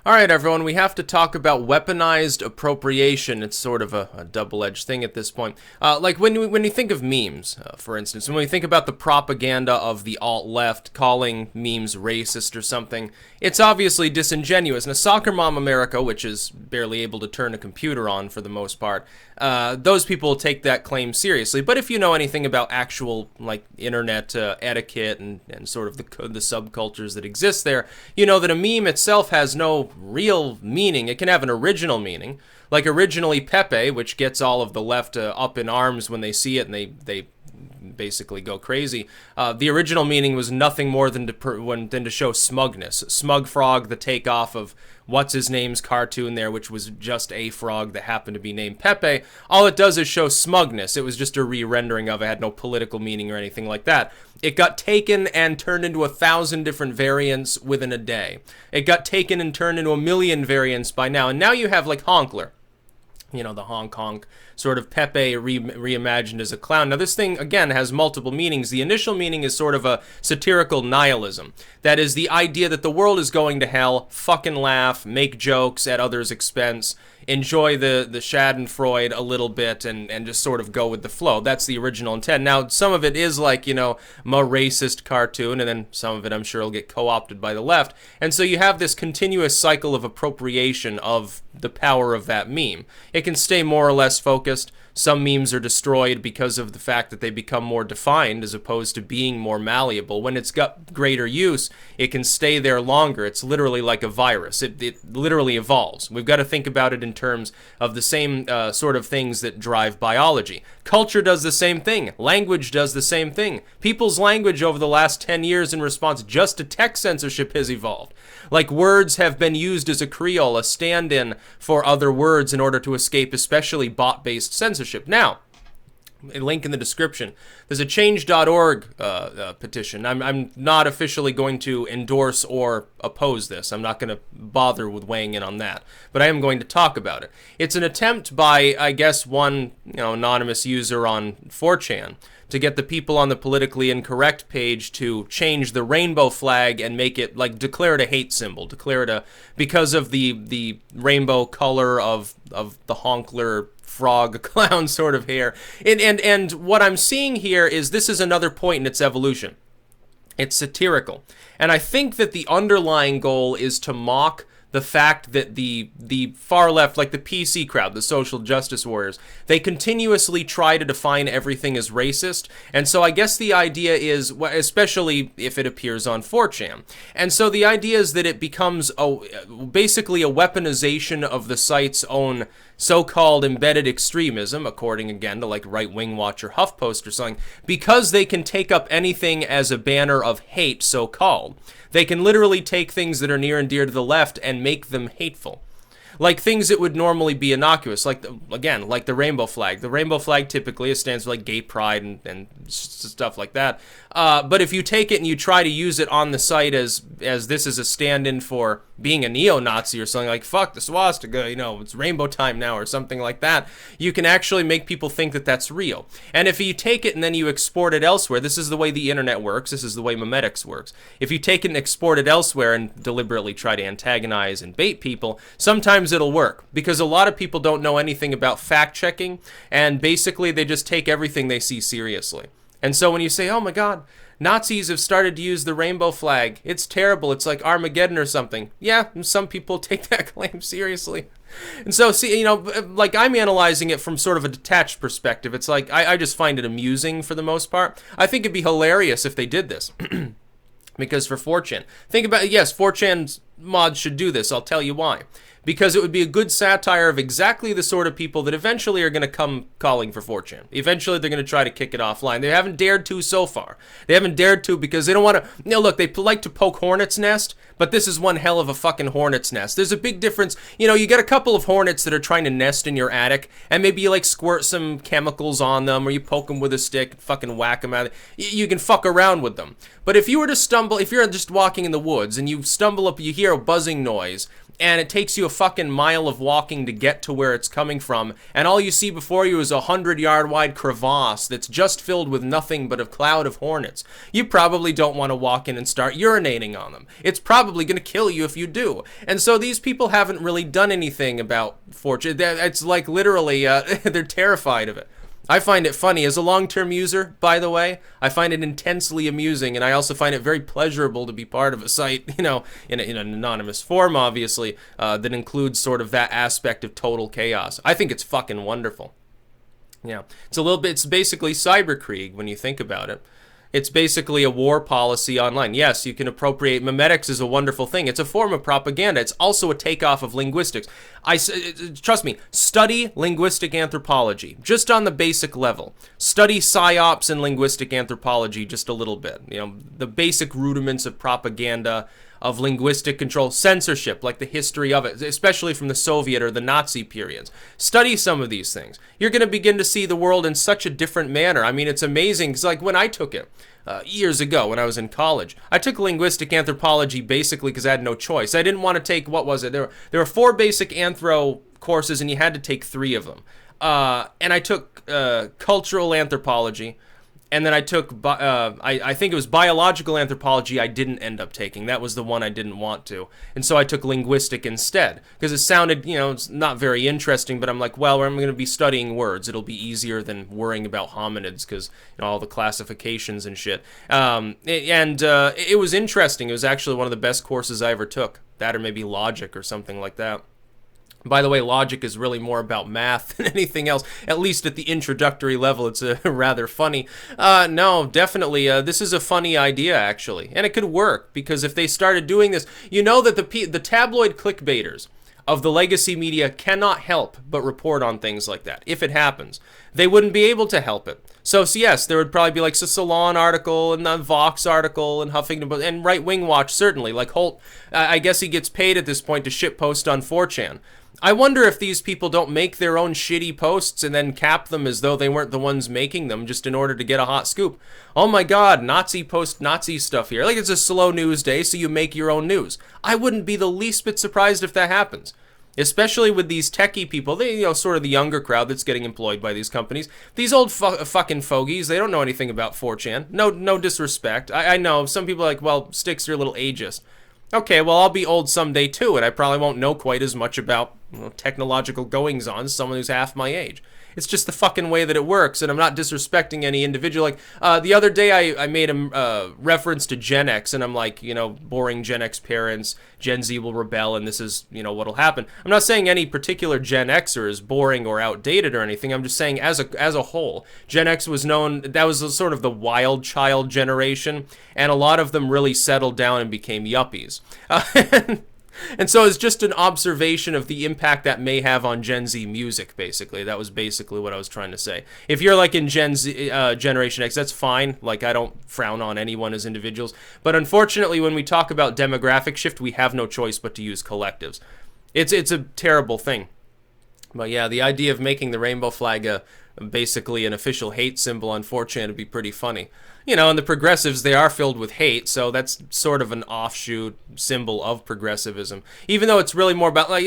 Alright everyone, we have to talk about weaponized appropriation. It's sort of a double-edged thing at this point. Like when you think of memes, for instance, when we think about the propaganda of the alt-left calling memes racist or something, it's obviously disingenuous. Now, Soccer Mom America, which is barely able to turn a computer on for the most part, those people take that claim seriously. But if you know anything about actual, like, internet etiquette and sort of the subcultures that exist there, you know that a meme itself has no real meaning. It can have an original meaning, like originally Pepe, which gets all of the left up in arms when they see it and they basically go crazy. The original meaning was nothing more than to show smugness. Smug Frog, the takeoff of what's-his-name's cartoon there, which was just a frog that happened to be named Pepe. All it does is show smugness. It was just a re-rendering of it. It had no political meaning or anything like that. It got taken and turned into 1,000 different variants within a day. It got taken and turned into 1,000,000 variants by now. And now you have, like, Honkler. You know, the honk, sort of Pepe reimagined as a clown. Now, this thing, again, has multiple meanings. The initial meaning is sort of a satirical nihilism. That is the idea that the world is going to hell, fucking laugh, make jokes at others' expense, enjoy the schadenfreude a little bit, and just sort of go with the flow. That's the original intent. Now, some of it is like, you know, more racist cartoon, and then some of it, I'm sure, will get co-opted by the left. And so you have this continuous cycle of appropriation of the power of that meme. It can stay more or less focused. Some memes are destroyed because of the fact that they become more defined as opposed to being more malleable. When it's got greater use, it can stay there longer. It's literally like a virus. It literally evolves. We've got to think about it in terms of the same sort of things that drive biology. Culture does the same thing. Language does the same thing. People's language over the last 10 years in response just to tech censorship has evolved. Like, words have been used as a creole, a stand-in for other words in order to escape especially bot-based censorship. Now, a link in the description. There's a chng.org petition. I'm not officially going to endorse or oppose this. I'm not going to bother with weighing in on that. But I am going to talk about it. It's an attempt by, I guess, one anonymous user on 4chan to get the people on the politically incorrect page to change the rainbow flag and make it, like, declare it a hate symbol, declare it because of the rainbow color of the Honkler frog clown sort of hair. And what I'm seeing here is this is another point in its evolution. It's satirical. And I think that the underlying goal is to mock the fact that the far left, like the PC crowd, the social justice warriors, they continuously try to define everything as racist. And so I guess the idea is, especially if it appears on 4chan, and so the idea is that it becomes basically a weaponization of the site's own so-called embedded extremism, according again to like Right Wing Watch or HuffPost or something, because they can take up anything as a banner of hate, so-called. They can literally take things that are near and dear to the left and make them hateful. Like things that would normally be innocuous, like, like the rainbow flag. The rainbow flag typically stands for like gay pride and stuff like that. But if you take it and you try to use it on the site as this is a stand-in for being a neo-Nazi or something, like, fuck the swastika, it's rainbow time now or something like that, you can actually make people think that that's real. And if you take it and then you export it elsewhere, this is the way the internet works, this is the way Memetic works. If you take it and export it elsewhere and deliberately try to antagonize and bait people, sometimes it'll work, because a lot of people don't know anything about fact-checking, and basically they just take everything they see seriously. And so when you say, oh my god, Nazis have started to use the rainbow flag, it's terrible, it's like Armageddon or something. Yeah, some people take that claim seriously. And so, see, like, I'm analyzing it from sort of a detached perspective. It's like, I just find it amusing for the most part. I think it'd be hilarious if they did this. Because for 4chan, think about it, yes, 4chan's mods should do this, I'll tell you why. Because it would be a good satire of exactly the sort of people that eventually are going to come calling for 4chan. Eventually they're going to try to kick it offline. They haven't dared to so far. They haven't dared to because they don't want to, look, they like to poke hornets' nest, but this is one hell of a fucking hornet's nest. There's a big difference. You get a couple of hornets that are trying to nest in your attic, and maybe you like squirt some chemicals on them, or you poke them with a stick, fucking whack them out. You can fuck around with them. But if you were to stumble, if you're just walking in the woods and you stumble up, you hear a buzzing noise, and it takes you a fucking mile of walking to get to where it's coming from, and all you see before you is a 100-yard wide crevasse that's just filled with nothing but a cloud of hornets. You probably don't want to walk in and start urinating on them. It's probably probably going to kill you if you do. And so these people haven't really done anything about 4chan. It's like literally, they're terrified of it. I find it funny. As a long-term user, by the way, I find it intensely amusing, and I also find it very pleasurable to be part of a site, you know, in an anonymous form, obviously, that includes sort of that aspect of total chaos. I think it's fucking wonderful. Yeah, it's basically cyberkrieg when you think about it. It's basically a war policy online. Yes, you can appropriate. Memetics is a wonderful thing. It's a form of propaganda. It's also a takeoff of linguistics. Trust me, study linguistic anthropology, just on the basic level. Study psyops and linguistic anthropology just a little bit. You know, the basic rudiments of propaganda, of linguistic control, censorship, like the history of it, especially from the Soviet or the Nazi periods. Study some of these things. You're going to begin to see the world in such a different manner. I mean, it's amazing. It's like when I took it years ago when I was in college, I took linguistic anthropology basically because I had no choice. I didn't want to take, what was it? There were 4 basic anthro courses and you had to take 3 of them. And I took cultural anthropology. And then I took, I think it was biological anthropology I didn't end up taking. That was the one I didn't want to. And so I took linguistic instead. Because it sounded, you know, it's not very interesting, but I'm like, well, I'm going to be studying words. It'll be easier than worrying about hominids because, you know, all the classifications and shit. It was interesting. It was actually one of the best courses I ever took. That or maybe logic or something like that. By the way, logic is really more about math than anything else. At least at the introductory level, it's rather funny. No, definitely, this is a funny idea, actually. And it could work, because if they started doing this, you know that the tabloid clickbaiters of the legacy media cannot help but report on things like that. If it happens, they wouldn't be able to help it. So yes, there would probably be like a Salon article and a Vox article and Huffington and Right Wing Watch, certainly. Like Holt, I guess he gets paid at this point to shitpost on 4chan. I wonder if these people don't make their own shitty posts and then cap them as though they weren't the ones making them just in order to get a hot scoop. Oh my god, Nazi post Nazi stuff here. Like, it's a slow news day, so you make your own news. I wouldn't be the least bit surprised if that happens. Especially with these techie people, they, you know, sort of the younger crowd that's getting employed by these companies. These old fucking fogies, they don't know anything about 4chan. No disrespect. I know, some people are like, well, Sticks, you're a little ageist. Okay, well, I'll be old someday too, and I probably won't know quite as much about, you know, technological goings-on as someone who's half my age. It's just the fucking way that it works, and I'm not disrespecting any individual. Like, the other day I made a reference to Gen X, and I'm like, you know, boring Gen X parents, Gen Z will rebel, and this is, you know, what'll happen. I'm not saying any particular Gen Xer is boring or outdated or anything. I'm just saying as a whole, Gen X was known, that was sort of the wild child generation, and a lot of them really settled down and became yuppies. And so it's just an observation of the impact that may have on Gen Z music, basically. That was basically what I was trying to say. If you're like in Gen Z, Generation X, that's fine. Like, I don't frown on anyone as individuals. But unfortunately, when we talk about demographic shift, we have no choice but to use collectives. It's a terrible thing. But yeah, the idea of making the rainbow flag basically an official hate symbol on 4chan would be pretty funny. You know, and the progressives, they are filled with hate, so that's sort of an offshoot symbol of progressivism. Even though it's really more about like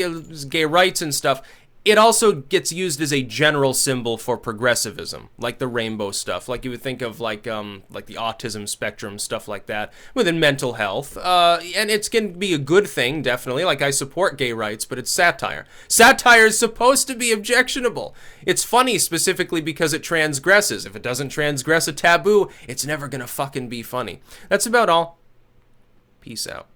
gay rights and stuff, it also gets used as a general symbol for progressivism, like the rainbow stuff, like you would think of like the autism spectrum, stuff like that, within mental health. And it's going to be a good thing, definitely. Like, I support gay rights, but it's satire. Satire is supposed to be objectionable. It's funny specifically because it transgresses. If it doesn't transgress a taboo, it's never going to fucking be funny. That's about all. Peace out.